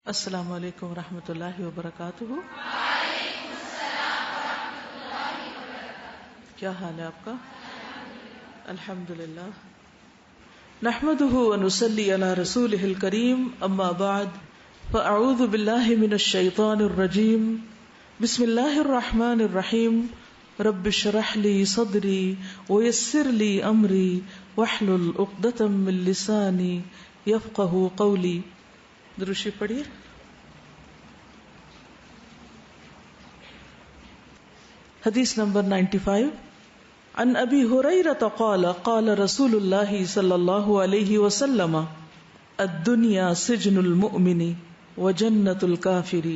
السلام علیکم ورحمۃ اللہ وبرکاتہ۔ کیا حال ہے آپ کا؟ الحمد للہ، نحمده ونصلی علی رسولہ الکریم، اما بعد فاعوذ باللہ من الشیطان الرجیم، بسم اللہ الرحمن الرحیم، رب اشرح لی صدری ویسر لی امری واحلل عقدۃ من لسانی یفقہوا قولی۔ درود شریف پڑھیے۔ حدیث نمبر 95، عن ابی ہریرہ قال قال رسول اللہ صلی اللہ علیہ وسلم الدنیا سجن المؤمن وجنۃ الکافر،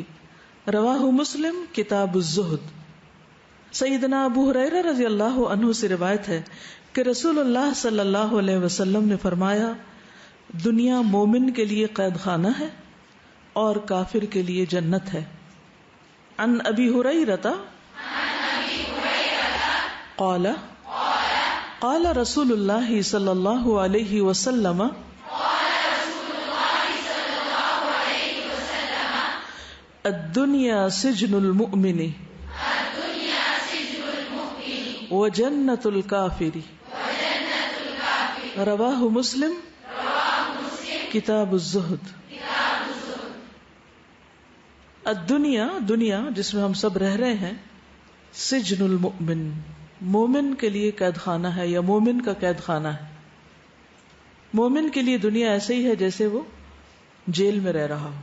رواہ مسلم کتاب الزہد۔ سیدنا ابو ہریرہ رضی اللہ عنہ سے روایت ہے کہ رسول اللہ صلی اللہ علیہ وسلم نے فرمایا، دنیا مومن کے لیے قید خانہ ہے اور کافر کے لیے جنت ہے۔ عن ابی ہریرہ قال قال رسول اللہ صلی اللہ علیہ وسلم الدنیا سجن المؤمن وجنۃ الکافر، رواہ مسلم کتاب الزہد۔ الدنیا، دنیا جس میں ہم سب رہ رہے ہیں، سجن المؤمن، مومن کے لیے قید خانہ ہے یا مومن کا قید خانہ ہے۔ مومن کے لیے دنیا ایسے ہی ہے جیسے وہ جیل میں رہ رہا ہو،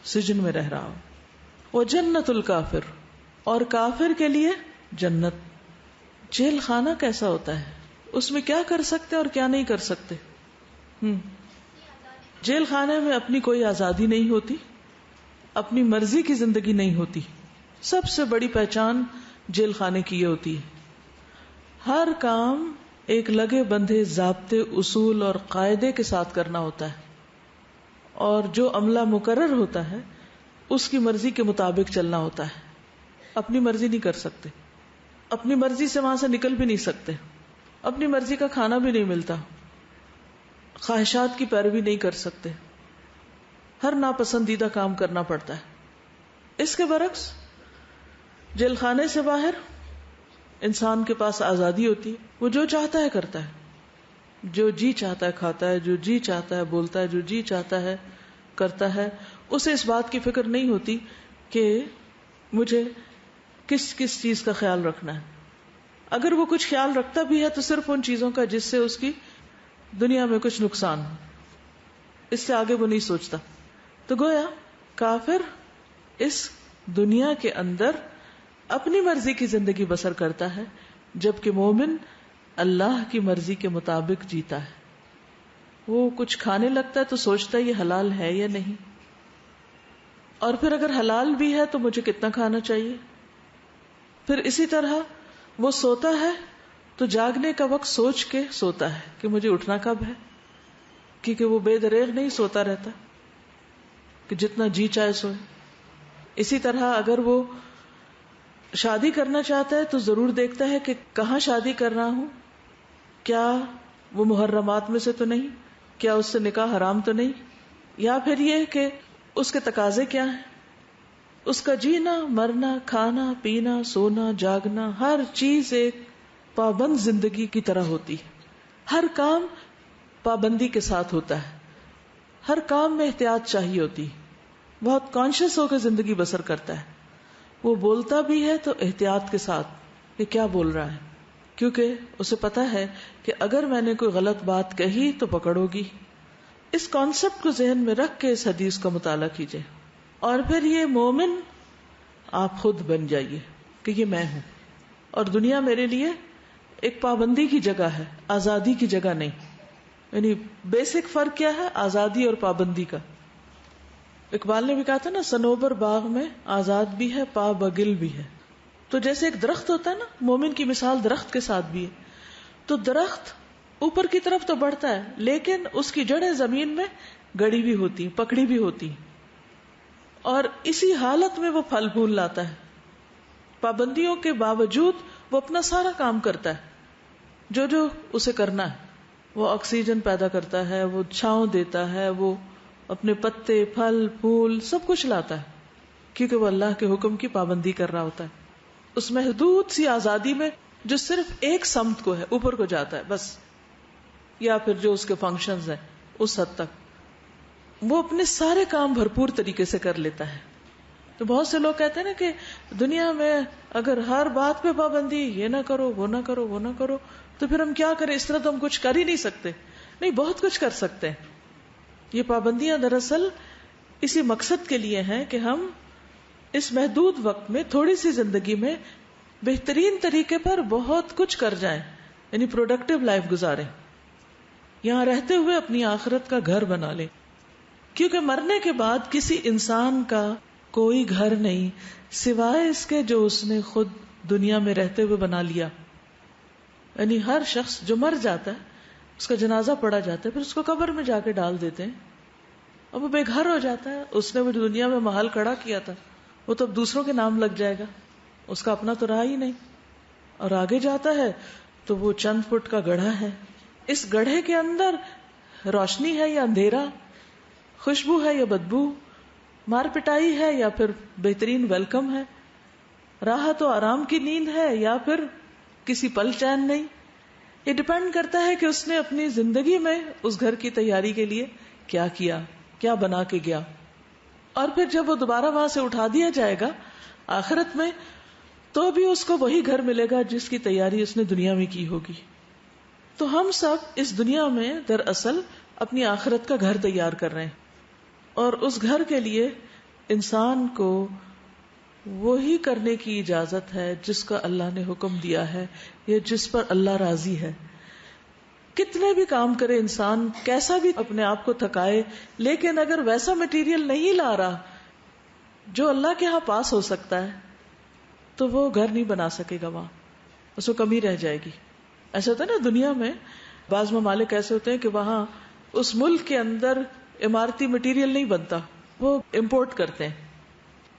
سجن میں رہ رہا ہو۔ وجنۃ الکافر، اور کافر کے لیے جنت۔ جیل خانہ کیسا ہوتا ہے؟ اس میں کیا کر سکتے اور کیا نہیں کر سکتے؟ جیل خانے میں اپنی کوئی آزادی نہیں ہوتی، اپنی مرضی کی زندگی نہیں ہوتی۔ سب سے بڑی پہچان جیل خانے کی یہ ہوتی ہے، ہر کام ایک لگے بندھے ضابطے، اصول اور قاعدے کے ساتھ کرنا ہوتا ہے، اور جو عملہ مقرر ہوتا ہے اس کی مرضی کے مطابق چلنا ہوتا ہے۔ اپنی مرضی نہیں کر سکتے، اپنی مرضی سے وہاں سے نکل بھی نہیں سکتے، اپنی مرضی کا کھانا بھی نہیں ملتا، خواہشات کی پیروی نہیں کر سکتے، ہر ناپسندیدہ کام کرنا پڑتا ہے۔ اس کے برعکس جیل خانے سے باہر انسان کے پاس آزادی ہوتی ہے، وہ جو چاہتا ہے کرتا ہے، جو جی چاہتا ہے کھاتا ہے، جو جی چاہتا ہے بولتا ہے، جو جی چاہتا ہے کرتا ہے۔ اسے اس بات کی فکر نہیں ہوتی کہ مجھے کس کس چیز کا خیال رکھنا ہے۔ اگر وہ کچھ خیال رکھتا بھی ہے تو صرف ان چیزوں کا جس سے اس کی دنیا میں کچھ نقصان ہو، اس سے آگے وہ نہیں سوچتا۔ تو گویا کافر اس دنیا کے اندر اپنی مرضی کی زندگی بسر کرتا ہے، جبکہ مومن اللہ کی مرضی کے مطابق جیتا ہے۔ وہ کچھ کھانے لگتا ہے تو سوچتا ہے یہ حلال ہے یا نہیں، اور پھر اگر حلال بھی ہے تو مجھے کتنا کھانا چاہیے۔ پھر اسی طرح وہ سوتا ہے تو جاگنے کا وقت سوچ کے سوتا ہے کہ مجھے اٹھنا کب ہے، کیونکہ وہ بے دریغ نہیں سوتا رہتا کہ جتنا جی چاہے سوئے۔ اسی طرح اگر وہ شادی کرنا چاہتا ہے تو ضرور دیکھتا ہے کہ کہاں شادی کر رہا ہوں، کیا وہ محرمات میں سے تو نہیں، کیا اس سے نکاح حرام تو نہیں، یا پھر یہ کہ اس کے تقاضے کیا ہیں۔ اس کا جینا مرنا، کھانا پینا، سونا جاگنا، ہر چیز ایک پابند زندگی کی طرح ہوتی ہے۔ ہر کام پابندی کے ساتھ ہوتا ہے، ہر کام میں احتیاط چاہیے ہوتی ہے، بہت کانشیس ہو کے زندگی بسر کرتا ہے۔ وہ بولتا بھی ہے تو احتیاط کے ساتھ کہ کیا بول رہا ہے، کیونکہ اسے پتا ہے کہ اگر میں نے کوئی غلط بات کہی تو پکڑو گی۔ اس کانسیپٹ کو ذہن میں رکھ کے اس حدیث کا مطالعہ کیجئے، اور پھر یہ مومن آپ خود بن جائیے کہ یہ میں ہوں، اور دنیا میرے لیے ایک پابندی کی جگہ ہے، آزادی کی جگہ نہیں۔ یعنی بیسک فرق کیا ہے آزادی اور پابندی کا؟ اقبال نے بھی کہا تھا نا، صنوبر باغ میں آزاد بھی ہے پا بگل بھی ہے۔ تو جیسے ایک درخت ہوتا ہے نا، مومن کی مثال درخت کے ساتھ بھی ہے۔ تو درخت اوپر کی طرف تو بڑھتا ہے لیکن اس کی جڑیں زمین میں گڑی بھی ہوتی، پکڑی بھی ہوتی، اور اسی حالت میں وہ پھل پھول لاتا ہے۔ پابندیوں کے باوجود وہ اپنا سارا کام کرتا ہے، جو اسے کرنا ہے۔ وہ آکسیجن پیدا کرتا ہے، وہ چھاؤں دیتا ہے، وہ اپنے پتے، پھل، پھول سب کچھ لاتا ہے، کیونکہ وہ اللہ کے حکم کی پابندی کر رہا ہوتا ہے اس محدود سی آزادی میں جو صرف ایک سمت کو ہے، اوپر کو جاتا ہے بس، یا پھر جو اس کے فنکشنز ہیں اس حد تک وہ اپنے سارے کام بھرپور طریقے سے کر لیتا ہے. تو بہت سے لوگ کہتے ہیں نا کہ دنیا میں اگر ہر بات پہ پابندی، یہ نہ کرو، وہ نہ کرو، وہ نہ کرو، تو پھر ہم کیا کریں؟ اس طرح تو ہم کچھ کر ہی نہیں سکتے. نہیں، بہت کچھ کر سکتے ہیں. یہ پابندیاں دراصل اسی مقصد کے لیے ہیں کہ ہم اس محدود وقت میں، تھوڑی سی زندگی میں بہترین طریقے پر بہت کچھ کر جائیں، یعنی پروڈکٹیو لائف گزاریں، یہاں رہتے ہوئے اپنی آخرت کا گھر بنا لیں. کیونکہ مرنے کے بعد کسی انسان کا کوئی گھر نہیں سوائے اس کے جو اس نے خود دنیا میں رہتے ہوئے بنا لیا. یعنی ہر شخص جو مر جاتا ہے اس کا جنازہ پڑا جاتا ہے، پھر اس کو قبر میں جا کے ڈال دیتے ہیں، اب وہ بے گھر ہو جاتا ہے. اس نے وہ دنیا میں محل کھڑا کیا تھا وہ تو اب دوسروں کے نام لگ جائے گا، اس کا اپنا تو رہا ہی نہیں. اور آگے جاتا ہے تو وہ چند فٹ کا گڑھا ہے، اس گڑھے کے اندر روشنی ہے یا اندھیرا، خوشبو ہے یا بدبو، مار پٹائی ہے یا پھر بہترین ویلکم ہے، راحت و آرام کی نیند ہے یا پھر کسی پل چین نہیں. یہ ڈپینڈ کرتا ہے کہ اس نے اپنی زندگی میں اس گھر کی تیاری کے لیے کیا کیا، کیا بنا کے گیا. اور پھر جب وہ دوبارہ وہاں سے اٹھا دیا جائے گا آخرت میں، تو بھی اس کو وہی گھر ملے گا جس کی تیاری اس نے دنیا میں کی ہوگی. تو ہم سب اس دنیا میں دراصل اپنی آخرت کا گھر تیار کر رہے ہیں، اور اس گھر کے لیے انسان کو وہی کرنے کی اجازت ہے جس کا اللہ نے حکم دیا ہے یا جس پر اللہ راضی ہے. کتنے بھی کام کرے انسان، کیسا بھی اپنے آپ کو تھکائے، لیکن اگر ویسا مٹیریل نہیں لا رہا جو اللہ کے ہاں پاس ہو سکتا ہے تو وہ گھر نہیں بنا سکے گا، وہاں اس کو کمی رہ جائے گی. ایسا ہوتا ہے نا دنیا میں، بعض ممالک ایسے ہوتے ہیں کہ وہاں اس ملک کے اندر عمارتی مٹیریل نہیں بنتا، وہ امپورٹ کرتے ہیں،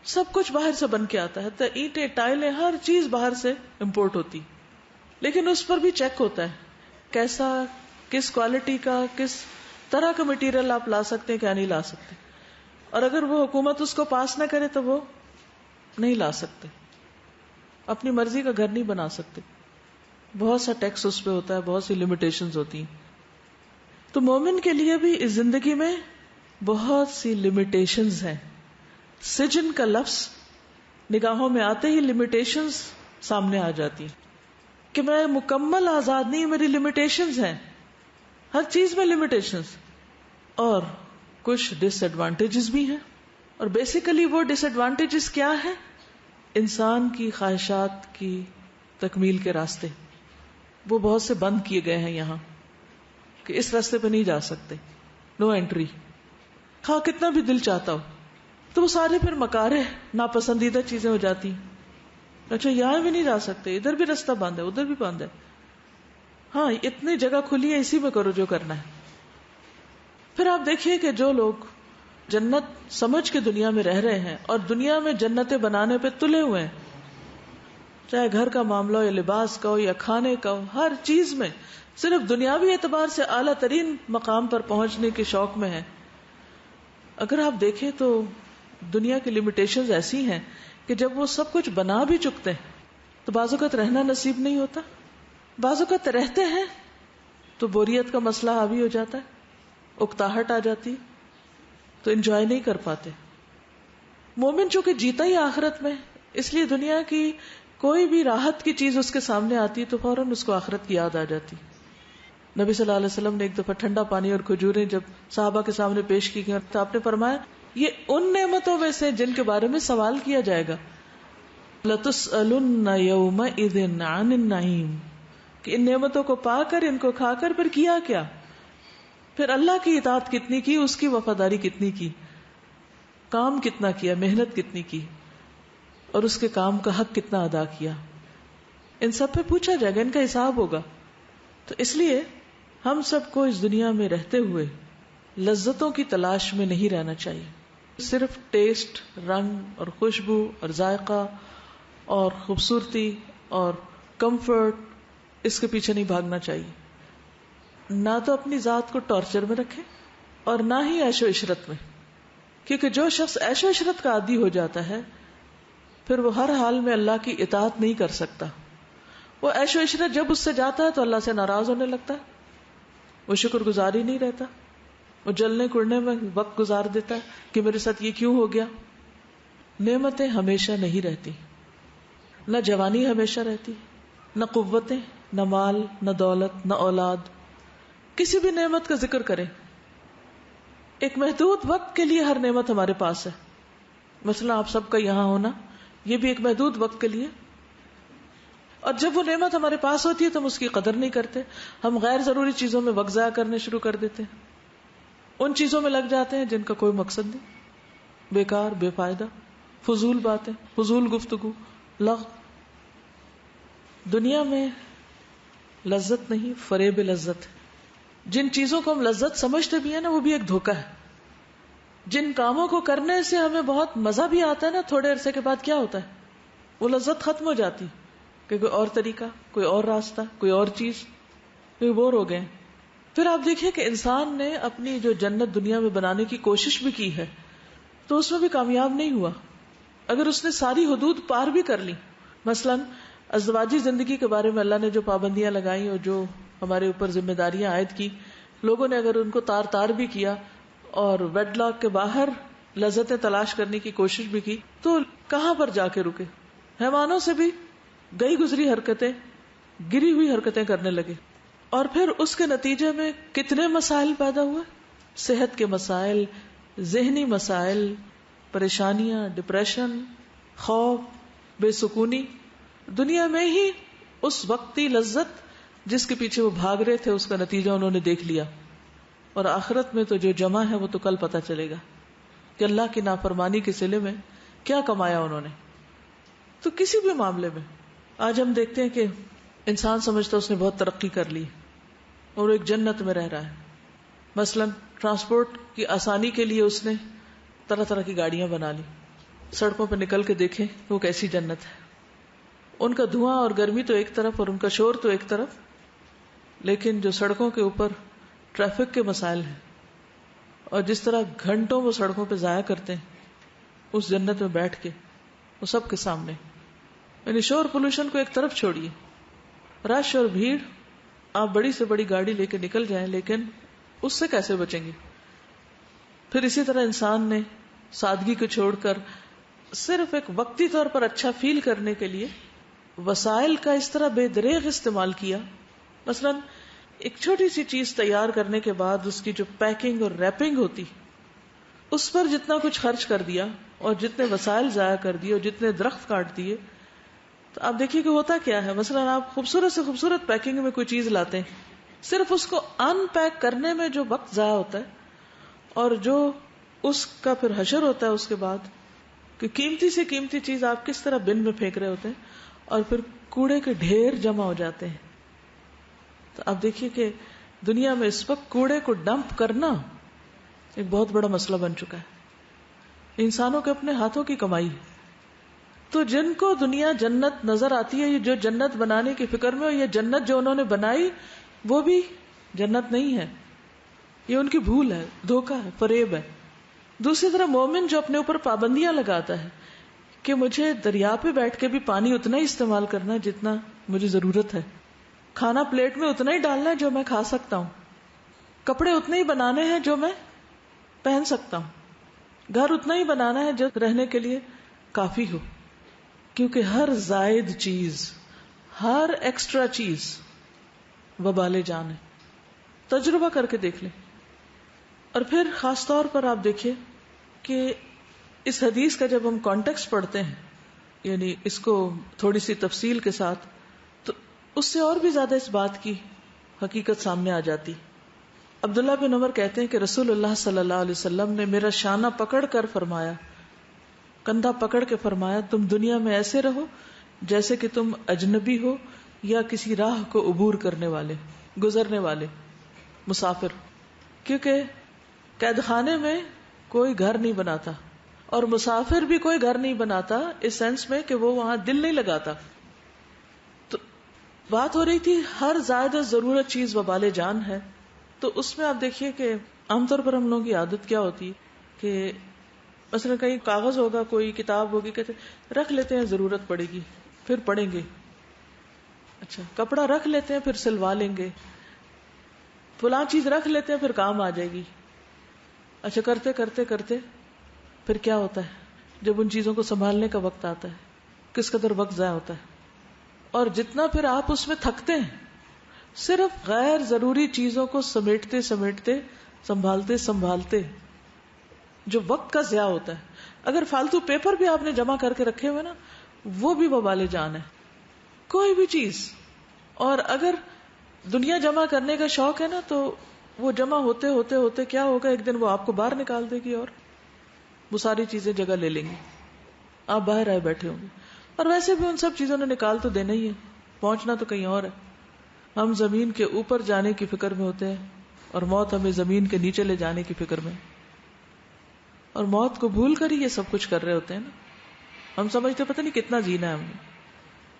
سب کچھ باہر سے بن کے آتا ہے، تو اینٹیں، ٹائلیں، ہر چیز باہر سے امپورٹ ہوتی. لیکن اس پر بھی چیک ہوتا ہے کیسا، کس کوالٹی کا، کس طرح کا مٹیریل آپ لا سکتے ہیں، کیا نہیں لا سکتے. اور اگر وہ حکومت اس کو پاس نہ کرے تو وہ نہیں لا سکتے، اپنی مرضی کا گھر نہیں بنا سکتے. بہت سا ٹیکس اس پہ ہوتا ہے، بہت سی لمیٹیشنز ہوتی ہیں. تو مومن کے لیے بھی اس زندگی میں بہت سی لمیٹیشنز ہیں. سجن کا لفظ نگاہوں میں آتے ہی لمیٹیشنز سامنے آ جاتی ہیں کہ میں مکمل آزاد نہیں، میری لمیٹیشنز ہیں، ہر چیز میں لمیٹیشنز. اور کچھ ڈس ایڈوانٹیجز بھی ہیں. اور بیسیکلی وہ ڈس ایڈوانٹیجز کیا ہیں؟ انسان کی خواہشات کی تکمیل کے راستے وہ بہت سے بند کیے گئے ہیں یہاں کہ اس راستے پہ نہیں جا سکتے، نو انٹری. ہاں کتنا بھی دل چاہتا ہو تو وہ سارے پھر مکارہ، ناپسندیدہ چیزیں ہو جاتی ہیں. اچھا یہاں بھی نہیں جا سکتے، ادھر بھی راستہ بند ہے، ادھر بھی بند ہے. ہاں اتنی جگہ کھلی ہے، اسی میں کرو جو کرنا ہے. پھر آپ دیکھیے کہ جو لوگ جنت سمجھ کے دنیا میں رہ رہے ہیں اور دنیا میں جنتیں بنانے پہ تلے ہوئے ہیں، چاہے گھر کا معاملہ ہو یا لباس کا ہو یا کھانے کا ہو، ہر چیز میں صرف دنیاوی اعتبار سے اعلیٰ ترین مقام پر پہنچنے کے شوق میں ہے. اگر آپ دیکھیں تو دنیا کی لمیٹیشنز ایسی ہیں کہ جب وہ سب کچھ بنا بھی چکتے ہیں تو بعض اوقات رہنا نصیب نہیں ہوتا، بعض اوقات رہتے ہیں تو بوریت کا مسئلہ حاوی ہو جاتا ہے، اکتاہٹ آ جاتی، تو انجوائے نہیں کر پاتے. مومن چونکہ جیتا ہی آخرت میں، اس لیے دنیا کی کوئی بھی راحت کی چیز اس کے سامنے آتی تو فوراً اس کو آخرت کی یاد آ جاتی. نبی صلی اللہ علیہ وسلم نے ایک دفعہ ٹھنڈا پانی اور کھجوریں جب صحابہ کے سامنے پیش کی گئی تو آپ نے فرمایا یہ ان نعمتوں میں سے جن کے بارے میں سوال کیا جائے گا. لَتُسْأَلُنَّ يَوْمَئِذٍ عَنِ النَّعِيمِ، کہ ان نعمتوں کو پا کر، ان کو کھا کر پھر کیا کیا، پھر اللہ کی اطاعت کتنی کی، اس کی وفاداری کتنی کی، کام کتنا کیا، محنت کتنی کی، اور اس کے کام کا حق کتنا ادا کیا. ان سب پہ پوچھا جائے گا، ان کا حساب ہوگا. تو اس لیے ہم سب کو اس دنیا میں رہتے ہوئے لذتوں کی تلاش میں نہیں رہنا چاہیے. صرف ٹیسٹ، رنگ اور خوشبو اور ذائقہ اور خوبصورتی اور کمفرٹ، اس کے پیچھے نہیں بھاگنا چاہیے. نہ تو اپنی ذات کو ٹارچر میں رکھیں اور نہ ہی عیش و عشرت میں، کیونکہ جو شخص عیش و عشرت کا عادی ہو جاتا ہے پھر وہ ہر حال میں اللہ کی اطاعت نہیں کر سکتا. وہ عیش و عشرت جب اس سے جاتا ہے تو اللہ سے ناراض ہونے لگتا ہے، وہ شکر گزار ہی نہیں رہتا، وہ جلنے کڑنے میں وقت گزار دیتا ہے کہ میرے ساتھ یہ کیوں ہو گیا. نعمتیں ہمیشہ نہیں رہتی، نہ جوانی ہمیشہ رہتی، نہ قوتیں، نہ مال، نہ دولت، نہ اولاد. کسی بھی نعمت کا ذکر کریں، ایک محدود وقت کے لیے ہر نعمت ہمارے پاس ہے. مثلا آپ سب کا یہاں ہونا یہ بھی ایک محدود وقت کے لیے، اور جب وہ نعمت ہمارے پاس ہوتی ہے تو ہم اس کی قدر نہیں کرتے. ہم غیر ضروری چیزوں میں وقت ضائع کرنے شروع کر دیتے ہیں، ان چیزوں میں لگ جاتے ہیں جن کا کوئی مقصد نہیں، بیکار، بے فائدہ، فضول باتیں، فضول گفتگو، لغو. دنیا میں لذت نہیں، فریب لذت ہے. جن چیزوں کو ہم لذت سمجھتے بھی ہیں نا، وہ بھی ایک دھوکہ ہے. جن کاموں کو کرنے سے ہمیں بہت مزہ بھی آتا ہے نا، تھوڑے عرصے کے بعد کیا ہوتا ہے، وہ لذت ختم ہو جاتی کہ کوئی اور طریقہ، کوئی اور راستہ، کوئی اور چیز، کوئی بور ہو گئے. پھر آپ دیکھیے کہ انسان نے اپنی جو جنت دنیا میں بنانے کی کوشش بھی کی ہے تو اس میں بھی کامیاب نہیں ہوا. اگر اس نے ساری حدود پار بھی کر لی، مثلا ازدواجی زندگی کے بارے میں اللہ نے جو پابندیاں لگائیں اور جو ہمارے اوپر ذمہ داریاں عائد کی، لوگوں نے اگر ان کو تار تار بھی کیا اور ویڈ لاک کے باہر لذتیں تلاش کرنے کی کوشش بھی کی، تو کہاں پر جا کے رکے؟ حیوانوں سے بھی گئی گزری حرکتیں، گری ہوئی حرکتیں کرنے لگے. اور پھر اس کے نتیجے میں کتنے مسائل پیدا ہوئے، صحت کے مسائل، ذہنی مسائل، پریشانیاں، ڈپریشن، خوف، بے سکونی. دنیا میں ہی اس وقتی لذت جس کے پیچھے وہ بھاگ رہے تھے اس کا نتیجہ انہوں نے دیکھ لیا. اور آخرت میں تو جو جمع ہے وہ تو کل پتہ چلے گا کہ اللہ کی نافرمانی کے صلے میں کیا کمایا انہوں نے. تو کسی بھی معاملے میں آج ہم دیکھتے ہیں کہ انسان سمجھتا اس نے بہت ترقی کر لی اور ایک جنت میں رہ رہا ہے. مثلا ٹرانسپورٹ کی آسانی کے لیے اس نے طرح طرح کی گاڑیاں بنا لی. سڑکوں پہ نکل کے دیکھیں وہ کیسی جنت ہے. ان کا دھواں اور گرمی تو ایک طرف اور ان کا شور تو ایک طرف، لیکن جو سڑکوں کے اوپر ٹریفک کے مسائل ہیں اور جس طرح گھنٹوں وہ سڑکوں پہ ضائع کرتے ہیں اس جنت میں بیٹھ کے، وہ سب کے سامنے. یعنی شور پولوشن کو ایک طرف چھوڑیے، رش اور بھیڑ، آپ بڑی سے بڑی گاڑی لے کے نکل جائیں لیکن اس سے کیسے بچیں گے؟ پھر اسی طرح انسان نے سادگی کو چھوڑ کر صرف ایک وقتی طور پر اچھا فیل کرنے کے لیے وسائل کا اس طرح بے دریغ استعمال کیا. مثلا ایک چھوٹی سی چیز تیار کرنے کے بعد اس کی جو پیکنگ اور ریپنگ ہوتی، اس پر جتنا کچھ خرچ کر دیا اور جتنے وسائل ضائع کر دیے اور جتنے درخت کاٹ دیے، تو آپ دیکھیے کہ ہوتا کیا ہے. مثلا آپ خوبصورت سے خوبصورت پیکنگ میں کوئی چیز لاتے ہیں، صرف اس کو ان پیک کرنے میں جو وقت ضائع ہوتا ہے اور جو اس کا پھر حشر ہوتا ہے اس کے بعد، کہ قیمتی سے قیمتی چیز آپ کس طرح بن میں پھینک رہے ہوتے ہیں اور پھر کوڑے کے ڈھیر جمع ہو جاتے ہیں. تو آپ دیکھیے کہ دنیا میں اس وقت کوڑے کو ڈمپ کرنا ایک بہت بڑا مسئلہ بن چکا ہے. انسانوں کے اپنے ہاتھوں کی کمائی. تو جن کو دنیا جنت نظر آتی ہے، یہ جو جنت بنانے کی فکر میں، یہ جنت جو انہوں نے بنائی وہ بھی جنت نہیں ہے، یہ ان کی بھول ہے، دھوکہ ہے، فریب ہے. دوسری طرف مومن جو اپنے اوپر پابندیاں لگاتا ہے کہ مجھے دریا پہ بیٹھ کے بھی پانی اتنا ہی استعمال کرنا ہے جتنا مجھے ضرورت ہے، کھانا پلیٹ میں اتنا ہی ڈالنا ہے جو میں کھا سکتا ہوں، کپڑے اتنے ہی بنانے ہیں جو میں پہن سکتا ہوں، گھر اتنا ہی بنانا ہے جو رہنے کے لیے کافی ہو. کیونکہ ہر زائد چیز، ہر ایکسٹرا چیز وبال جان ہے. تجربہ کر کے دیکھ لیں. اور پھر خاص طور پر آپ دیکھیں کہ اس حدیث کا جب ہم کانٹیکسٹ پڑھتے ہیں، یعنی اس کو تھوڑی سی تفصیل کے ساتھ، تو اس سے اور بھی زیادہ اس بات کی حقیقت سامنے آ جاتی. عبداللہ بن عمر کہتے ہیں کہ رسول اللہ صلی اللہ علیہ وسلم نے میرا شانہ پکڑ کر فرمایا، کندھا پکڑ کے فرمایا، تم دنیا میں ایسے رہو جیسے کہ تم اجنبی ہو یا کسی راہ کو عبور کرنے والے، گزرنے والے، مسافر. کیونکہ قید خانے میں کوئی گھر نہیں بناتا اور مسافر بھی کوئی گھر نہیں بناتا، اس سینس میں کہ وہ وہاں دل نہیں لگاتا. تو بات ہو رہی تھی ہر زائد ضرورت چیز وبال جان ہے. تو اس میں آپ دیکھیے کہ عام طور پر ہم لوگوں کی عادت کیا ہوتی ہے کہ مثلا کہیں کاغذ ہوگا، کوئی کتاب ہوگی، کہتے رکھ لیتے ہیں ضرورت پڑے گی پھر پڑھیں گے. اچھا کپڑا رکھ لیتے ہیں پھر سلوا لیں گے، فلاں چیز رکھ لیتے ہیں پھر کام آ جائے گی. اچھا کرتے کرتے کرتے پھر کیا ہوتا ہے جب ان چیزوں کو سنبھالنے کا وقت آتا ہے کس قدر وقت ضائع ہوتا ہے. اور جتنا پھر آپ اس میں تھکتے ہیں صرف غیر ضروری چیزوں کو سمیٹتے سمیٹتے سنبھالتے سنبھالتے جو وقت کا ضیاع ہوتا ہے. اگر فالتو پیپر بھی آپ نے جمع کر کے رکھے ہوئے نا وہ بھی وبال جان ہے، کوئی بھی چیز. اور اگر دنیا جمع کرنے کا شوق ہے نا تو وہ جمع ہوتے ہوتے ہوتے کیا ہوگا، ایک دن وہ آپ کو باہر نکال دے گی اور وہ ساری چیزیں جگہ لے لیں گی، آپ باہر آئے بیٹھے ہوں گے. اور ویسے بھی ان سب چیزوں نے نکال تو دینا ہی ہے، پہنچنا تو کہیں اور ہے. ہم زمین کے اوپر جانے کی فکر میں ہوتے ہیں اور موت ہمیں زمین کے نیچے لے جانے کی فکر میں، اور موت کو بھول کر ہی یہ سب کچھ کر رہے ہوتے ہیں نا. ہم سمجھتے پتہ نہیں کتنا جینا ہے ہم نے.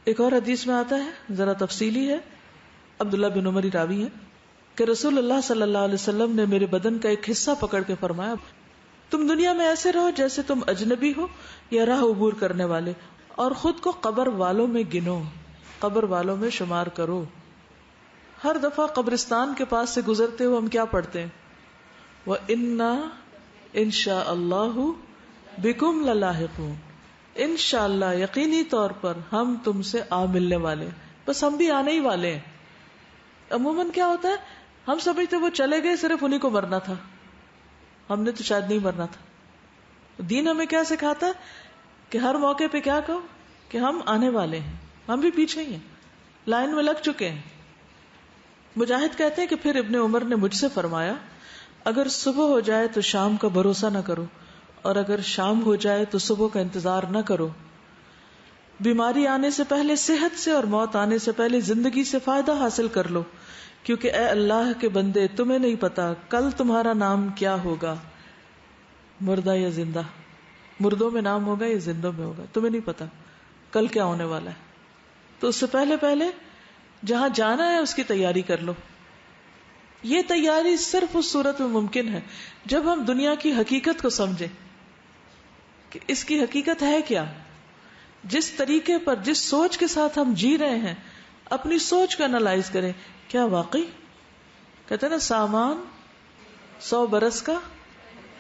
ایک اور حدیث میں آتا ہے، ذرا تفصیلی ہے، عبداللہ بن عمر راوی ہے کہ رسول اللہ صلی اللہ علیہ وسلم نے میرے بدن کا ایک حصہ پکڑ کے فرمایا، تم دنیا میں ایسے رہو جیسے تم اجنبی ہو یا راہ عبور کرنے والے، اور خود کو قبر والوں میں گنو، قبر والوں میں شمار کرو. ہر دفعہ قبرستان کے پاس سے گزرتے ہوئے ہم کیا پڑھتے ہیں، وَإِنَّا إِنشَاءَ اللَّهُ بِكُمْ لَلَاحِقُونَ، انشاءاللہ یقینی طور پر ہم تم سے آ ملنے والے، بس ہم بھی آنے ہی والے ہیں. عموماً کیا ہوتا ہے ہم سمجھتے وہ چلے گئے صرف انہیں کو مرنا تھا، ہم نے تو شاید نہیں مرنا تھا. دین ہمیں کیا سکھاتا ہے کہ ہر موقع پہ کیا کہو کہ ہم آنے والے ہیں، ہم بھی پیچھے ہی ہیں، لائن میں لگ چکے ہیں. مجاہد کہتے ہیں کہ پھر ابن عمر نے مجھ سے فرمایا، اگر صبح ہو جائے تو شام کا بھروسہ نہ کرو، اور اگر شام ہو جائے تو صبح کا انتظار نہ کرو. بیماری آنے سے پہلے صحت سے اور موت آنے سے پہلے زندگی سے فائدہ حاصل کر لو، کیونکہ اے اللہ کے بندے تمہیں نہیں پتا کل تمہارا نام کیا ہوگا، مردہ یا زندہ، مردوں میں نام ہوگا یا زندوں میں ہوگا، تمہیں نہیں پتا کل کیا ہونے والا ہے. تو اس سے پہلے پہلے جہاں جانا ہے اس کی تیاری کر لو. یہ تیاری صرف اس صورت میں ممکن ہے جب ہم دنیا کی حقیقت کو سمجھیں کہ اس کی حقیقت ہے کیا. جس طریقے پر، جس سوچ کے ساتھ ہم جی رہے ہیں، اپنی سوچ کو انالائز کریں، کیا واقعی کہتے ہیں نا سامان 100 برس کا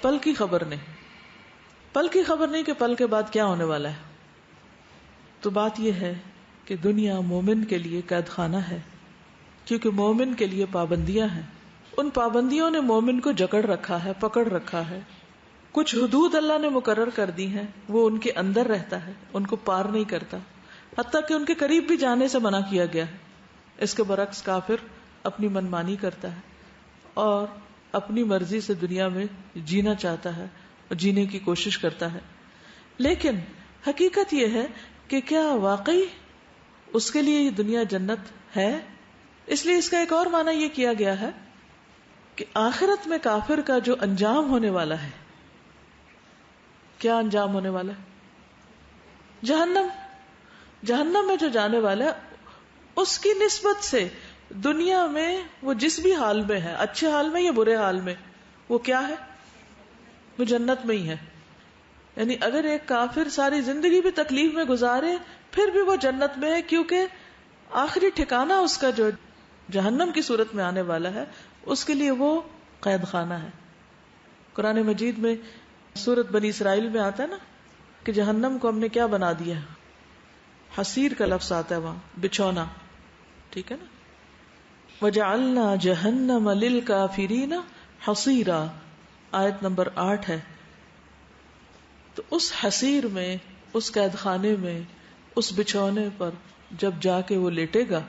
پل کی خبر نہیں، پل کی خبر نہیں کہ پل کے بعد کیا ہونے والا ہے. تو بات یہ ہے کہ دنیا مومن کے لیے قید خانہ ہے، کیونکہ مومن کے لیے پابندیاں ہیں. ان پابندیوں نے مومن کو جکڑ رکھا ہے، پکڑ رکھا ہے. کچھ حدود اللہ نے مقرر کر دی ہیں، وہ ان کے اندر رہتا ہے، ان کو پار نہیں کرتا، حتیٰ کہ ان کے قریب بھی جانے سے منع کیا گیا ہے. اس کے برعکس کافر اپنی منمانی کرتا ہے اور اپنی مرضی سے دنیا میں جینا چاہتا ہے اور جینے کی کوشش کرتا ہے. لیکن حقیقت یہ ہے کہ کیا واقعی اس کے لیے یہ دنیا جنت ہے؟ اس لیے اس کا ایک اور معنی یہ کیا گیا ہے کہ آخرت میں کافر کا جو انجام ہونے والا ہے، کیا انجام ہونے والا ہے؟ جہنم. جہنم میں جو جانے والا ہے اس کی نسبت سے دنیا میں وہ جس بھی حال میں ہے، اچھے حال میں یا برے حال میں، وہ کیا ہے؟ وہ جنت میں ہی ہے. یعنی اگر ایک کافر ساری زندگی بھی تکلیف میں گزارے پھر بھی وہ جنت میں ہے، کیونکہ آخری ٹھکانہ اس کا جو جہنم کی صورت میں آنے والا ہے اس کے لیے وہ قید خانہ ہے. قرآن مجید میں سورت بنی اسرائیل میں آتا ہے نا کہ جہنم کو ہم نے کیا بنا دیا، حسیر کا لفظ آتا ہے وہاں، بچھونا. ٹھیک ہے نا، وَجَعَلْنَا جَهَنَّمَ لِلْكَافِرِينَ حَصِيرًا، آیت نمبر 8 ہے. تو اس حسیر میں، اس قید خانے میں، اس بچھونے پر جب جا کے وہ لیٹے گا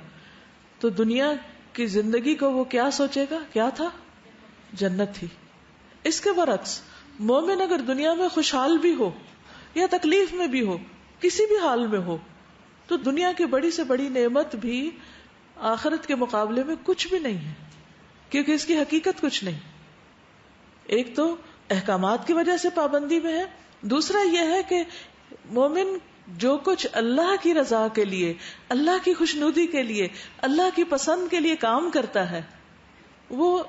تو دنیا کی زندگی کو وہ کیا سوچے گا؟ کیا تھا؟ جنت تھی. اس کے برعکس مومن اگر دنیا میں خوشحال بھی ہو یا تکلیف میں بھی ہو، کسی بھی حال میں ہو، تو دنیا کی بڑی سے بڑی نعمت بھی آخرت کے مقابلے میں کچھ بھی نہیں ہے، کیونکہ اس کی حقیقت کچھ نہیں. ایک تو احکامات کی وجہ سے پابندی میں ہے، دوسرا یہ ہے کہ مومن جو کچھ اللہ کی رضا کے لیے، اللہ کی خوشنودی کے لیے، اللہ کی پسند کے لیے کام کرتا ہے، وہ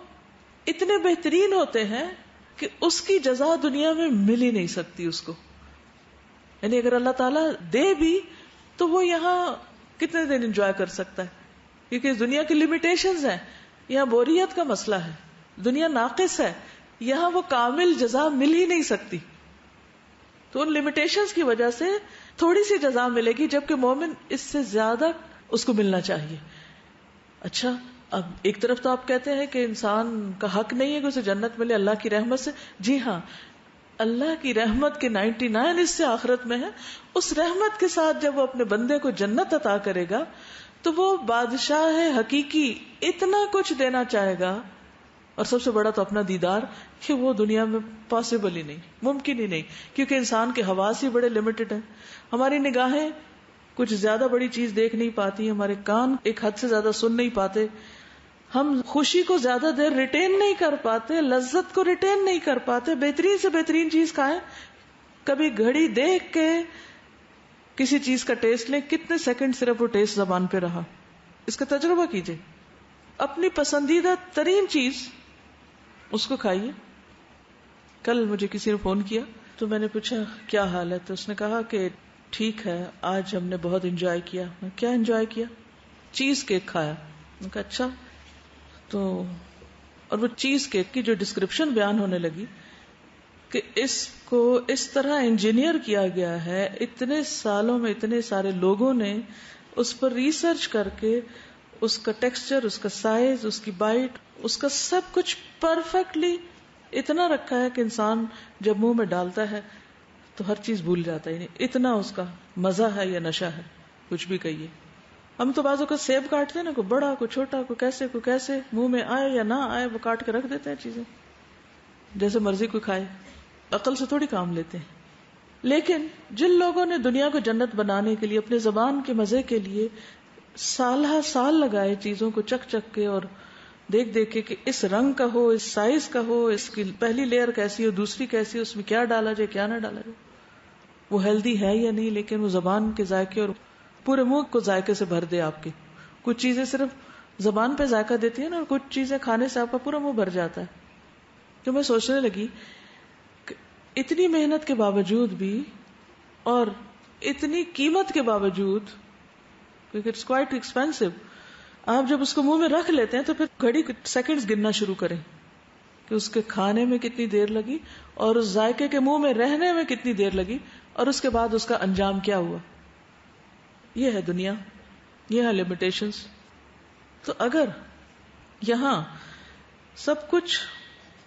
اتنے بہترین ہوتے ہیں کہ اس کی جزا دنیا میں مل ہی نہیں سکتی اس کو. یعنی اگر اللہ تعالیٰ دے بھی تو وہ یہاں کتنے دن انجوائے کر سکتا ہے, کیونکہ دنیا کی لمیٹیشنز ہیں. یہاں بوریت کا مسئلہ ہے, دنیا ناقص ہے, یہاں وہ کامل جزا مل ہی نہیں سکتی. تو ان لمیٹیشنز کی وجہ سے تھوڑی سی جزا ملے گی, جبکہ مومن اس سے زیادہ اس کو ملنا چاہیے. اچھا, اب ایک طرف تو آپ کہتے ہیں کہ انسان کا حق نہیں ہے کہ اسے جنت ملے اللہ کی رحمت سے. جی ہاں, اللہ کی رحمت کے 99 اس سے آخرت میں ہے. اس رحمت کے ساتھ جب وہ اپنے بندے کو جنت عطا کرے گا تو وہ بادشاہ حقیقی اتنا کچھ دینا چاہے گا, اور سب سے بڑا تو اپنا دیدار, کہ وہ دنیا میں پاسبل ہی نہیں, ممکن ہی نہیں, کیونکہ انسان کے حواس ہی بڑے لمیٹڈ ہیں. ہماری نگاہیں کچھ زیادہ بڑی چیز دیکھ نہیں پاتی, ہمارے کان ایک حد سے زیادہ سن نہیں پاتے, ہم خوشی کو زیادہ دیر ریٹین نہیں کر پاتے, لذت کو ریٹین نہیں کر پاتے. بہترین سے بہترین چیز کھائیں, کبھی گھڑی دیکھ کے کسی چیز کا ٹیسٹ لیں, کتنے سیکنڈ صرف وہ ٹیسٹ زبان پہ رہا, اس کا تجربہ کیجئے. اپنی پسندیدہ ترین چیز اس کو کھائیے. کل مجھے کسی نے فون کیا تو میں نے پوچھا کیا حال ہے, تو اس نے کہا کہ ٹھیک ہے, آج ہم نے بہت انجوائے کیا. میں کیا انجوائے کیا؟ چیز کیک کھایا. میں کہا اچھا. تو اور وہ چیز کیک کی جو ڈسکرپشن بیان ہونے لگی کہ اس کو اس طرح انجینئر کیا گیا ہے, اتنے سالوں میں اتنے سارے لوگوں نے اس پر ریسرچ کر کے اس کا ٹیکسچر, اس کا سائز, اس کی بائٹ, اس کا سب کچھ پرفیکٹلی اتنا رکھا ہے کہ انسان جب منہ میں ڈالتا ہے تو ہر چیز بھول جاتا ہے. اتنا اس کا مزہ ہے یا نشہ ہے, کچھ بھی کہیے. ہم تو بازو کا سیب کاٹتے ہیں نا, کوئی بڑا کوئی چھوٹا, کوئی کیسے منہ میں آئے یا نہ آئے وہ کاٹ کے رکھ دیتے ہیں چیزیں, جیسے مرضی کوئی کھائے, عقل سے تھوڑی کام لیتے ہیں. لیکن جن لوگوں نے دنیا کو جنت بنانے کے لیے اپنے زبان کے مزے کے لیے سالہ سال لگائے چیزوں کو چک چک کے اور دیکھ دیکھ کے کہ اس رنگ کا ہو, اس سائز کا ہو, اس کی پہلی لیئر کیسی ہو, دوسری کیسی ہو, اس میں کیا ڈالا جائے کیا نہ ڈالا جائے, وہ ہیلدی ہے یا نہیں, لیکن وہ زبان کے ذائقے اور پورے منہ کو ذائقے سے بھر دے آپ کے. کچھ چیزیں صرف زبان پہ ذائقہ دیتی ہیں نا, اور کچھ چیزیں کھانے سے آپ کا پورا منہ بھر جاتا ہے. تو میں سوچنے لگی کہ اتنی محنت کے باوجود بھی اور اتنی قیمت کے باوجود, کیونکہ اٹس کوائٹ ایکسپینسو, آپ جب اس کو منہ میں رکھ لیتے ہیں تو پھر گھڑی سیکنڈز گننا شروع کریں کہ اس کے کھانے میں کتنی دیر لگی اور اس ذائقے کے منہ میں رہنے میں کتنی دیر لگی, اور اس کے بعد اس کا انجام کیا ہوا. یہ ہے دنیا, یہ ہے لمیٹیشنز. تو اگر یہاں سب کچھ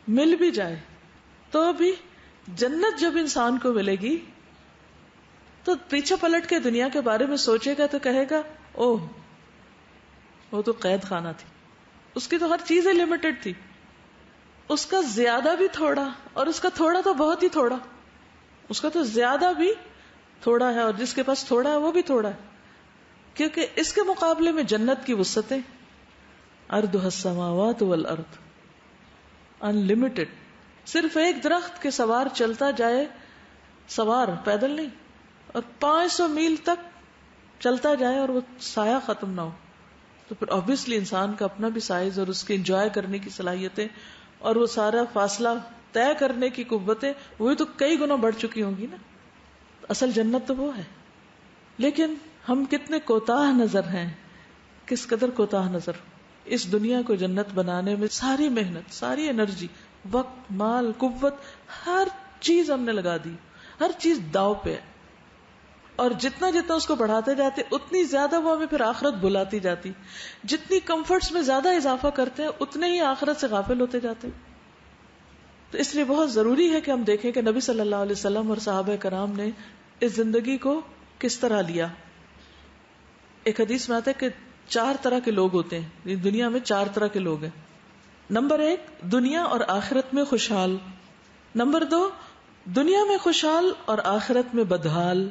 مل بھی جائے تو بھی جنت جب انسان کو ملے گی تو پیچھے پلٹ کے دنیا کے بارے میں سوچے گا تو کہے گا اوہ وہ تو قید خانہ تھی, اس کی تو ہر چیز لمیٹڈ تھی, اس کا زیادہ بھی تھوڑا اور اس کا تھوڑا تو بہت ہی تھوڑا, اس کا تو زیادہ بھی تھوڑا ہے اور جس کے پاس تھوڑا ہے وہ بھی تھوڑا ہے, کیونکہ اس کے مقابلے میں جنت کی وسعتیں ارضها السماوات والارض, انلمیٹڈ. صرف ایک درخت کے سوار چلتا جائے, سوار پیدل نہیں, اور 500 میل تک چلتا جائے اور وہ سایہ ختم نہ ہو, تو پھر obviously انسان کا اپنا بھی سائز اور اس کے انجوائے کرنے کی صلاحیتیں اور وہ سارا فاصلہ طے کرنے کی قوتیں وہی تو کئی گنا بڑھ چکی ہوں گی نا. اصل جنت تو وہ ہے. لیکن ہم کتنے کوتاہ نظر ہیں, کس قدر کوتاہ نظر. اس دنیا کو جنت بنانے میں ساری محنت, ساری انرجی, وقت, مال, قوت, ہر چیز ہم نے لگا دی, ہر چیز داؤ پہ ہے. اور جتنا جتنا اس کو بڑھاتے جاتے اتنی زیادہ وہ ہمیں پھر آخرت بلاتی جاتی. جتنی کمفرٹس میں زیادہ اضافہ کرتے ہیں اتنے ہی آخرت سے غافل ہوتے جاتے ہیں. تو اس لیے بہت ضروری ہے کہ ہم دیکھیں کہ نبی صلی اللہ علیہ وسلم اور صحابہ کرام نے اس زندگی کو کس طرح لیا. ایک حدیث میں آتا ہے کہ 4 طرح کے لوگ ہوتے ہیں دنیا میں, 4 طرح کے لوگ ہیں. نمبر 1 دنیا اور آخرت میں خوشحال. نمبر 2 دنیا میں خوشحال اور آخرت میں بدحال.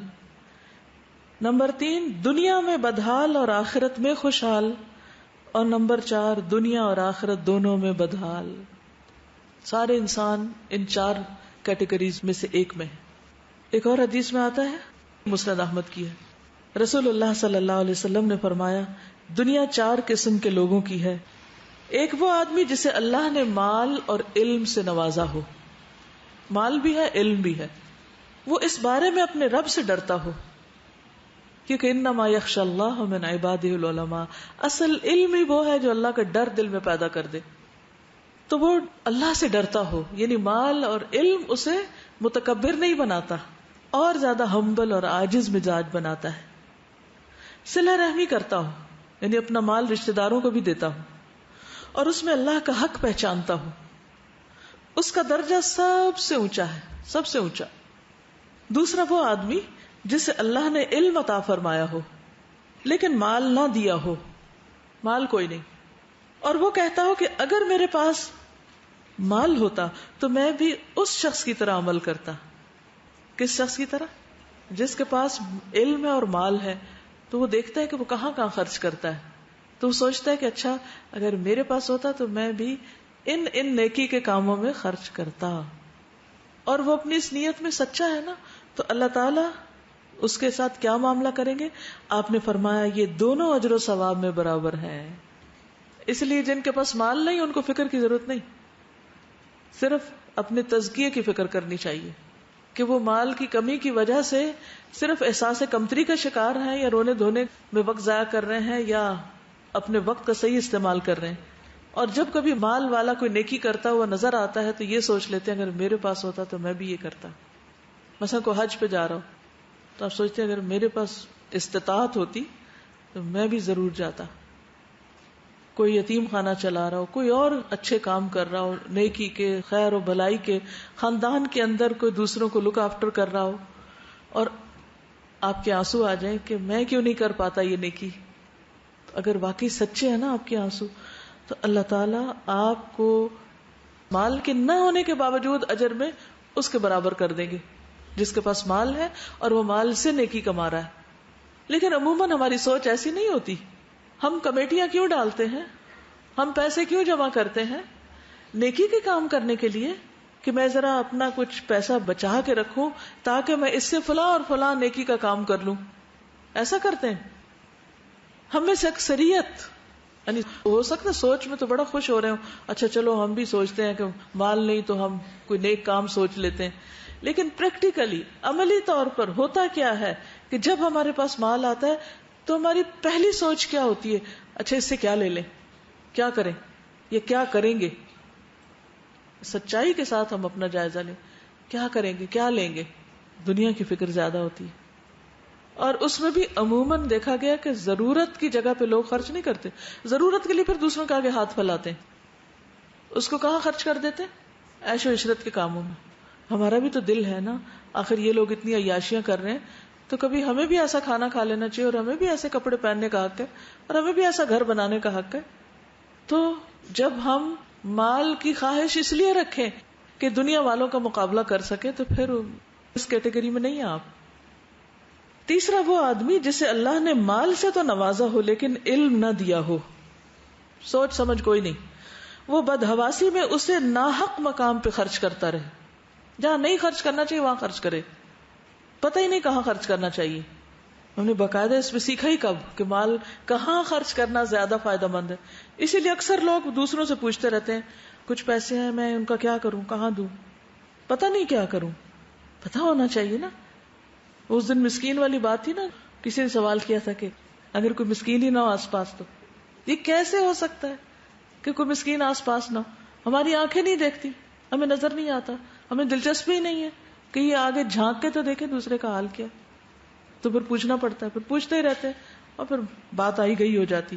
نمبر 3 دنیا میں بدحال اور آخرت میں خوشحال. اور نمبر 4 دنیا اور آخرت دونوں میں بدحال. سارے انسان ان 4 کیٹیگریز میں سے ایک میں ہے. ایک اور حدیث میں آتا ہے, مسند احمد کی ہے, رسول اللہ صلی اللہ علیہ وسلم نے فرمایا دنیا 4 قسم کے لوگوں کی ہے. ایک وہ آدمی جسے اللہ نے مال اور علم سے نوازا ہو، مال بھی ہے علم بھی ہے، وہ اس بارے میں اپنے رب سے ڈرتا ہو، کیونکہ انما یخشی اللہ من عبادہ العلماء، اصل علم ہی وہ ہے جو اللہ کا ڈر دل میں پیدا کر دے، تو وہ اللہ سے ڈرتا ہو، یعنی مال اور علم اسے متکبر نہیں بناتا، اور زیادہ ہمبل اور عاجز مزاج بناتا ہے۔ صلہ رحمی کرتا ہو، یعنی اپنا مال رشتہ داروں کو بھی دیتا ہو، اور اس میں اللہ کا حق پہچانتا ہو، اس کا درجہ سب سے اونچا ہے، سب سے اونچا۔ دوسرا وہ آدمی جسے اللہ نے علم عطا فرمایا ہو لیکن مال نہ دیا ہو، مال کوئی نہیں، اور وہ کہتا ہو کہ اگر میرے پاس مال ہوتا تو میں بھی اس شخص کی طرح عمل کرتا۔ کس شخص کی طرح؟ جس کے پاس علم ہے اور مال ہے، تو وہ دیکھتا ہے کہ وہ کہاں کہاں خرچ کرتا ہے، تو وہ سوچتا ہے کہ اچھا اگر میرے پاس ہوتا تو میں بھی ان نیکی کے کاموں میں خرچ کرتا، اور وہ اپنی اس نیت میں سچا ہے نا، تو اللہ تعالیٰ اس کے ساتھ کیا معاملہ کریں گے؟ آپ نے فرمایا یہ دونوں اجر و ثواب میں برابر ہیں۔ اس لیے جن کے پاس مال نہیں ان کو فکر کی ضرورت نہیں، صرف اپنے تزکیے کی فکر کرنی چاہیے کہ وہ مال کی کمی کی وجہ سے صرف احساس کمتری کا شکار ہیں، یا رونے دھونے میں وقت ضائع کر رہے ہیں، یا اپنے وقت کا صحیح استعمال کر رہے ہیں۔ اور جب کبھی مال والا کوئی نیکی کرتا ہوا نظر آتا ہے تو یہ سوچ لیتے ہیں اگر میرے پاس ہوتا تو میں بھی یہ کرتا۔ مثلا کوئی حج پہ جا رہا ہو تو آپ سوچتے ہیں اگر میرے پاس استطاعت ہوتی تو میں بھی ضرور جاتا۔ کوئی یتیم خانہ چلا رہا ہو، کوئی اور اچھے کام کر رہا ہو، نیکی کے، خیر و بھلائی کے، خاندان کے اندر کوئی دوسروں کو لک آفٹر کر رہا ہو، اور آپ کے آنسو آ جائیں کہ میں کیوں نہیں کر پاتا یہ نیکی، اگر واقعی سچے ہیں نا آپ کے آنسو، تو اللہ تعالیٰ آپ کو مال کے نہ ہونے کے باوجود اجر میں اس کے برابر کر دیں گے جس کے پاس مال ہے اور وہ مال سے نیکی کما رہا ہے۔ لیکن عموماً ہماری سوچ ایسی نہیں ہوتی۔ ہم کمیٹیاں کیوں ڈالتے ہیں، ہم پیسے کیوں جمع کرتے ہیں؟ نیکی کے کام کرنے کے لیے، کہ میں ذرا اپنا کچھ پیسہ بچا کے رکھوں تاکہ میں اس سے فلاں اور فلاں نیکی کا کام کر لوں، ایسا کرتے ہیں۔ ہم میں سے اکثریت، یعنی ہو سکتا ہے سوچ میں تو بڑا خوش ہو رہے ہوں، اچھا چلو ہم بھی سوچتے ہیں کہ مال نہیں تو ہم کوئی نیک کام سوچ لیتے ہیں، لیکن پریکٹیکلی عملی طور پر ہوتا کیا ہے کہ جب ہمارے پاس مال آتا ہے تو ہماری پہلی سوچ کیا ہوتی ہے؟ اچھا اس سے کیا لے لیں، کیا کریں، یہ کیا کریں گے۔ سچائی کے ساتھ ہم اپنا جائزہ لیں، کیا کریں گے، کیا لیں گے۔ دنیا کی فکر زیادہ ہوتی ہے، اور اس میں بھی عموماً دیکھا گیا کہ ضرورت کی جگہ پہ لوگ خرچ نہیں کرتے، ضرورت کے لیے پھر دوسروں کے آگے ہاتھ پھیلاتے ہیں، اس کو کہاں خرچ کر دیتے؟ عیش و عشرت کے کاموں میں۔ ہمارا بھی تو دل ہے نا، آخر یہ لوگ اتنی عیاشیاں کر رہے ہیں تو کبھی ہمیں بھی ایسا کھانا کھا لینا چاہیے، اور ہمیں بھی ایسے کپڑے پہننے کا حق ہے، اور ہمیں بھی ایسا گھر بنانے کا حق ہے۔ تو جب ہم مال کی خواہش اس لیے رکھیں کہ دنیا والوں کا مقابلہ کر سکیں تو پھر اس کیٹیگری میں نہیں ہیں آپ۔ تیسرا وہ آدمی جسے اللہ نے مال سے تو نوازا ہو لیکن علم نہ دیا ہو، سوچ سمجھ کوئی نہیں، وہ بدحواسی میں اسے ناحق مقام پہ خرچ کرتا رہے، جہاں نہیں خرچ کرنا چاہیے وہاں خرچ کرے، پتہ ہی نہیں کہاں خرچ کرنا چاہیے۔ ہم نے باقاعدہ اس میں سیکھا ہی کب کہ مال کہاں خرچ کرنا زیادہ فائدہ مند ہے۔ اسی لیے اکثر لوگ دوسروں سے پوچھتے رہتے ہیں کچھ پیسے ہیں میں ان کا کیا کروں، کہاں دوں، پتہ نہیں کیا کروں، پتہ ہونا چاہیے نا۔ اس دن مسکین والی بات تھی نا، کسی نے سوال کیا تھا کہ اگر کوئی مسکین ہی نہ ہو آس پاس تو یہ کیسے ہو سکتا ہے کہ کوئی مسکین آس پاس نہ ہو؟ ہماری آنکھیں نہیں دیکھتی، ہمیں نظر نہیں آتا، ہمیں دلچسپی نہیں ہے کہ یہ آگے جھانک کے تو دیکھے دوسرے کا حال کیا، تو پھر پوچھنا پڑتا ہے، پھر پوچھتے ہی رہتے ہیں، اور پھر بات آئی گئی ہو جاتی۔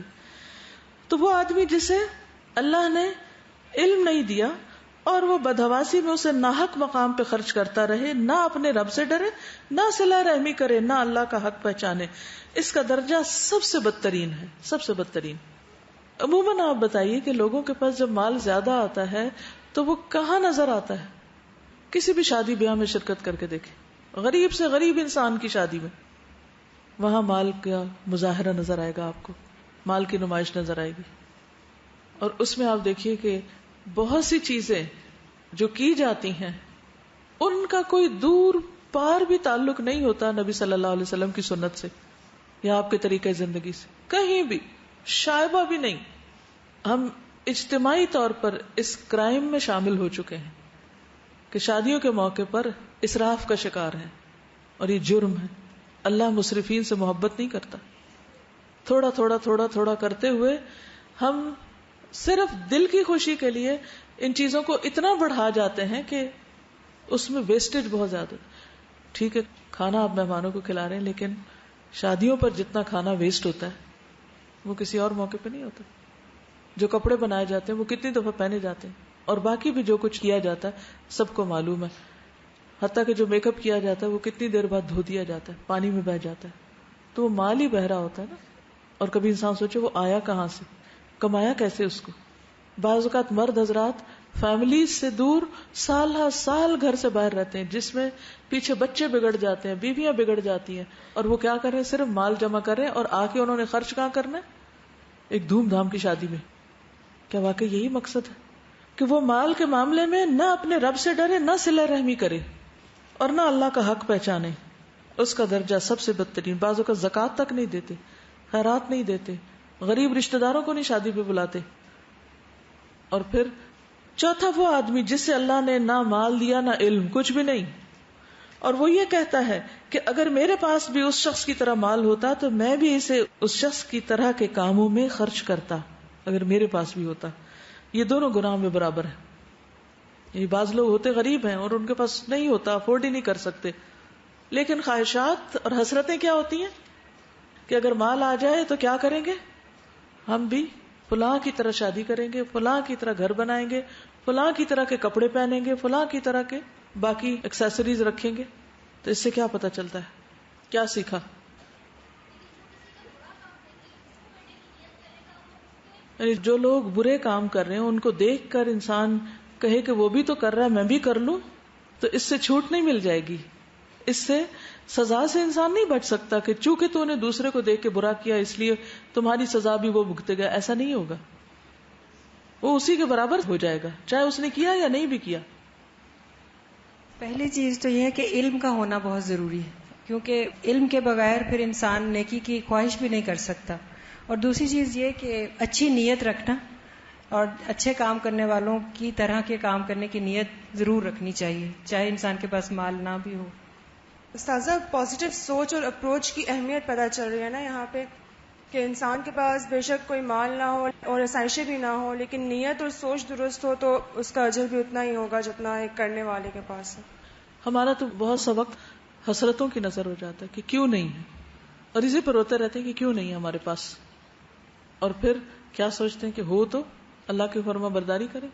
تو وہ آدمی جسے اللہ نے علم نہیں دیا اور وہ بدحواسی میں اسے ناحق مقام پہ خرچ کرتا رہے، نہ اپنے رب سے ڈرے، نہ صلہ رحمی کرے، نہ اللہ کا حق پہچانے، اس کا درجہ سب سے بدترین ہے، سب سے بدترین۔ عموماً آپ بتائیے کہ لوگوں کے پاس جب مال زیادہ آتا ہے تو وہ کہاں نظر آتا ہے؟ کسی بھی شادی بیاہ میں شرکت کر کے دیکھیں، غریب سے غریب انسان کی شادی میں وہاں مال کا مظاہرہ نظر آئے گا، آپ کو مال کی نمائش نظر آئے گی، اور اس میں آپ دیکھیے کہ بہت سی چیزیں جو کی جاتی ہیں ان کا کوئی دور پار بھی تعلق نہیں ہوتا نبی صلی اللہ علیہ وسلم کی سنت سے یا آپ کے طریقہ زندگی سے، کہیں بھی شائبہ بھی نہیں۔ ہم اجتماعی طور پر اس کرائم میں شامل ہو چکے ہیں کہ شادیوں کے موقع پر اسراف کا شکار ہیں، اور یہ جرم ہے. اللہ مسرفین سے محبت نہیں کرتا. تھوڑا تھوڑا تھوڑا تھوڑا کرتے ہوئے ہم صرف دل کی خوشی کے لیے ان چیزوں کو اتنا بڑھا جاتے ہیں کہ اس میں ویسٹیج بہت زیادہ. ٹھیک ہے، کھانا آپ مہمانوں کو کھلا رہے ہیں، لیکن شادیوں پر جتنا کھانا ویسٹ ہوتا ہے وہ کسی اور موقع پہ نہیں ہوتا. جو کپڑے بنائے جاتے ہیں وہ کتنی دفعہ پہنے جاتے ہیں، اور باقی بھی جو کچھ کیا جاتا ہے سب کو معلوم ہے. حتیٰ کہ جو میک اپ کیا جاتا ہے وہ کتنی دیر بعد دھو دیا جاتا ہے، پانی میں بہہ جاتا ہے. تو وہ مال ہی بہ رہا ہوتا ہے نا. اور کبھی انسان سوچے وہ آیا کہاں سے، کمایا کیسے اس کو. بعض اوقات مرد حضرات فیملی سے دور سال ہر سال گھر سے باہر رہتے ہیں، جس میں پیچھے بچے بگڑ جاتے ہیں، بیویاں بگڑ جاتی ہیں، اور وہ کیا کر رہے ہیں؟ صرف مال جمع کر رہے ہیں، اور آ کے انہوں نے خرچ کہاں کرنا ہے؟ ایک دھوم دھام کی شادی میں. کیا واقعی یہی مقصد ہے کہ وہ مال کے معاملے میں نہ اپنے رب سے ڈرے، نہ صلہ رحمی کرے، اور نہ اللہ کا حق پہچانے؟ اس کا درجہ سب سے بدترین. بعضوں کا زکوٰۃ تک نہیں دیتے، خیرات نہیں دیتے، غریب رشتہ داروں کو نہیں شادی پہ بلاتے. اور پھر چوتھا وہ آدمی جس سے اللہ نے نہ مال دیا نہ علم، کچھ بھی نہیں، اور وہ یہ کہتا ہے کہ اگر میرے پاس بھی اس شخص کی طرح مال ہوتا تو میں بھی اسے اس شخص کی طرح کے کاموں میں خرچ کرتا، اگر میرے پاس بھی ہوتا. یہ دونوں گناہ میں برابر ہیں. یہ بعض لوگ ہوتے غریب ہیں اور ان کے پاس نہیں ہوتا، افورڈ ہی نہیں کر سکتے، لیکن خواہشات اور حسرتیں کیا ہوتی ہیں کہ اگر مال آ جائے تو کیا کریں گے؟ ہم بھی فلاں کی طرح شادی کریں گے، فلاں کی طرح گھر بنائیں گے، فلاں کی طرح کے کپڑے پہنیں گے، فلاں کی طرح کے باقی ایکسیسریز رکھیں گے. تو اس سے کیا پتا چلتا ہے؟ کیا سیکھا؟ یعنی جو لوگ برے کام کر رہے ہیں ان کو دیکھ کر انسان کہے کہ وہ بھی تو کر رہا ہے، میں بھی کر لوں، تو اس سے چھوٹ نہیں مل جائے گی. اس سے سزا سے انسان نہیں بچ سکتا کہ چونکہ تو نے دوسرے کو دیکھ کے برا کیا اس لیے تمہاری سزا بھی وہ بھگتے گا. ایسا نہیں ہوگا، وہ اسی کے برابر ہو جائے گا چاہے اس نے کیا یا نہیں بھی کیا. پہلی چیز تو یہ ہے کہ علم کا ہونا بہت ضروری ہے، کیونکہ علم کے بغیر پھر انسان نیکی کی خواہش بھی نہیں کر سکتا. اور دوسری چیز یہ کہ اچھی نیت رکھنا، اور اچھے کام کرنے والوں کی طرح کے کام کرنے کی نیت ضرور رکھنی چاہیے، چاہے انسان کے پاس مال نہ بھی ہو. استاذہ، پازیٹیو سوچ اور اپروچ کی اہمیت پتہ چل رہی ہے نا یہاں پہ، کہ انسان کے پاس بے شک کوئی مال نہ ہو اور آسائشیں بھی نہ ہو، لیکن نیت اور سوچ درست ہو تو اس کا اجر بھی اتنا ہی ہوگا جتنا ایک کرنے والے کے پاس ہے. ہمارا تو بہت سا وقت حسرتوں کی نظر ہو جاتا ہے کہ کیوں نہیں ہے، اور اسی پر روتے رہتے ہیں کہ کیوں نہیں ہے ہمارے پاس. اور پھر کیا سوچتے ہیں کہ ہو تو اللہ کی فرما برداری کرے.